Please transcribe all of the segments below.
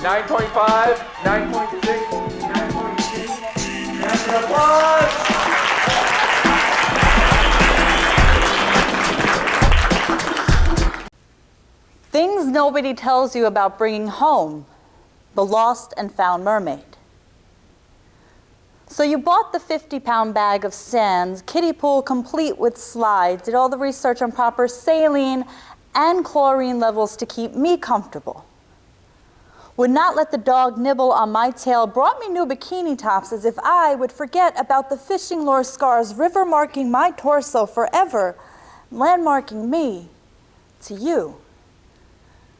9.5, 9.6, 9.2. Round of applause. Things nobody tells you about bringing home the lost and found mermaid. So you bought the 50-pound bag of sand, kiddie pool complete with slides, did all the research on proper saline and chlorine levels to keep me comfortable. Would not let the dog nibble on my tail, brought me new bikini tops as if I would forget about the fishing lure scars river marking my torso forever, landmarking me to you.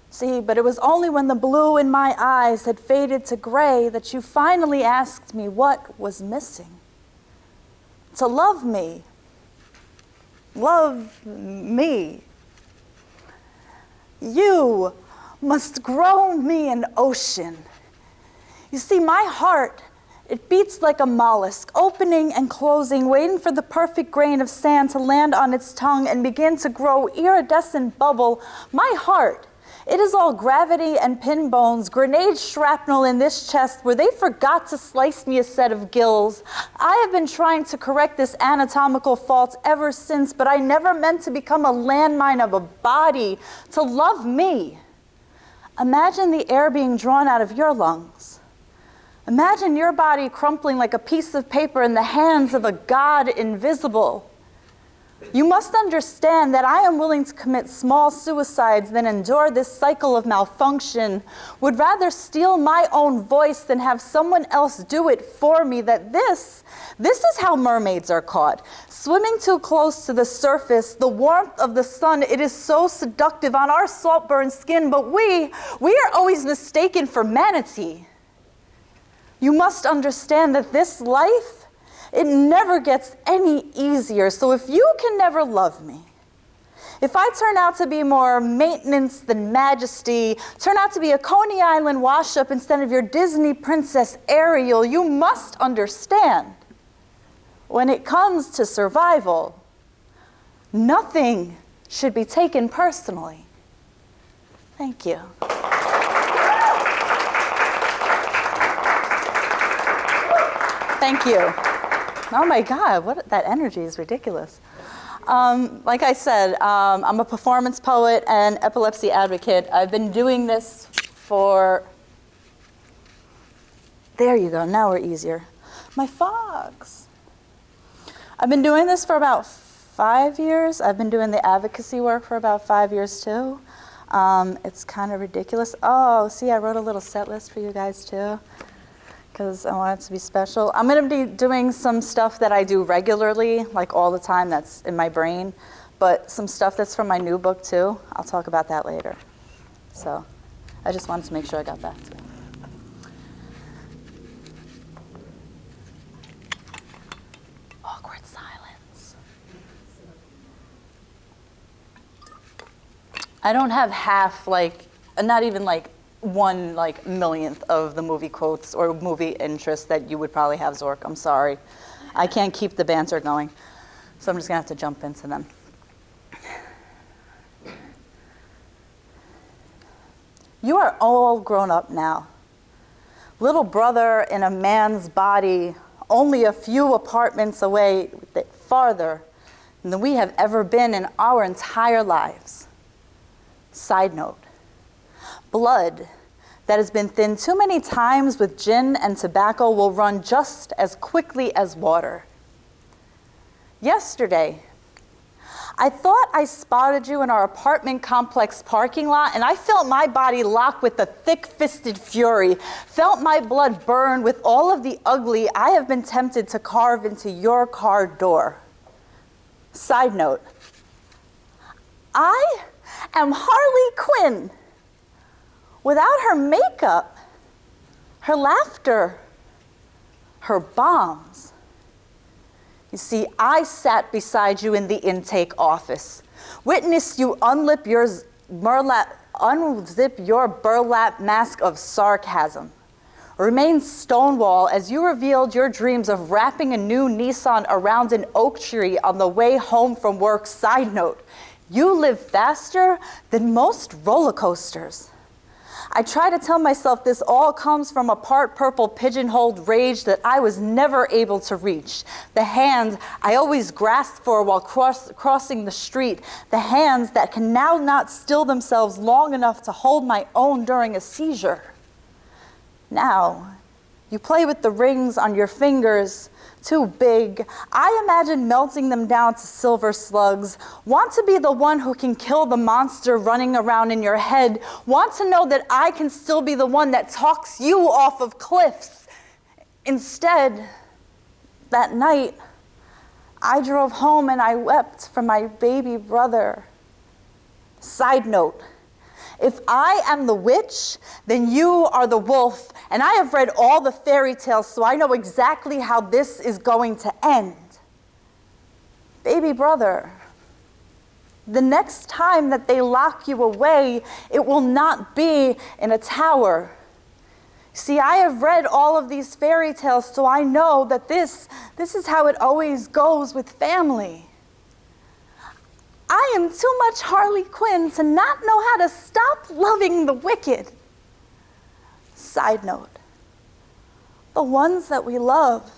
See, but it was only when the blue in my eyes had faded to gray that you finally asked me what was missing. To love me. Love me. You must grow me an ocean. You see, my heart, it beats like a mollusk, opening and closing, waiting for the perfect grain of sand to land on its tongue and begin to grow iridescent bubble. My heart, it is all gravity and pin bones, grenade shrapnel in this chest where they forgot to slice me a set of gills. I have been trying to correct this anatomical fault ever since, but I never meant to become a landmine of a body, to love me. Imagine the air being drawn out of your lungs. Imagine your body crumpling like a piece of paper in the hands of a God invisible. You must understand that I am willing to commit small suicides than endure this cycle of malfunction, would rather steal my own voice than have someone else do it for me, that this is how mermaids are caught. Swimming too close to the surface, the warmth of the sun, it is so seductive on our salt-burned skin, but we are always mistaken for manatee. You must understand that this life, it never gets any easier. So if you can never love me, if I turn out to be more maintenance than majesty, turn out to be a Coney Island wash-up instead of your Disney princess Ariel, you must understand, when it comes to survival, nothing should be taken personally. Thank you. Thank you. Oh my God, that energy is ridiculous. Like I said, I'm a performance poet and epilepsy advocate. I've been doing this for, there you go, now we're easier. My fogs. I've been doing this for about 5 years. I've been doing the advocacy work for about 5 years too. It's kind of ridiculous. Oh, see, I wrote a little set list for you guys too, because I want it to be special. I'm gonna be doing some stuff that I do regularly, like all the time, that's in my brain, but some stuff that's from my new book too. I'll talk about that later. So I just wanted to make sure I got back to it. Awkward silence. I don't have half, like, not even like 1/millionth of the movie quotes or movie interests that you would probably have, Zork. I'm sorry. I can't keep the banter going. So I'm just gonna have to jump into them. You are all grown up now. Little brother in a man's body, only a few apartments away, farther than we have ever been in our entire lives. Side note. Blood that has been thinned too many times with gin and tobacco will run just as quickly as water. Yesterday, I thought I spotted you in our apartment complex parking lot, and I felt my body lock with a thick-fisted fury, felt my blood burn with all of the ugly I have been tempted to carve into your car door. Side note, I am Harley Quinn. Without her makeup, her laughter, her bombs. You see, I sat beside you in the intake office, witnessed you unzip your burlap mask of sarcasm, remained stonewall as you revealed your dreams of wrapping a new Nissan around an oak tree on the way home from work. Side note, you live faster than most roller coasters. I try to tell myself this all comes from a part purple pigeonholed rage that I was never able to reach. The hand I always grasped for while crossing the street. The hands that can now not still themselves long enough to hold my own during a seizure. Now, you play with the rings on your fingers, too big. I imagine melting them down to silver slugs. Want to be the one who can kill the monster running around in your head. Want to know that I can still be the one that talks you off of cliffs. Instead, that night, I drove home and I wept for my baby brother. Side note, if I am the witch, then you are the wolf, and I have read all the fairy tales, so I know exactly how this is going to end. Baby brother, the next time that they lock you away, it will not be in a tower. See, I have read all of these fairy tales, so I know that this is how it always goes with family. I am too much Harley Quinn to not know how to stop loving the wicked. Side note, the ones that we love,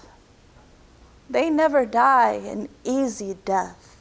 they never die an easy death.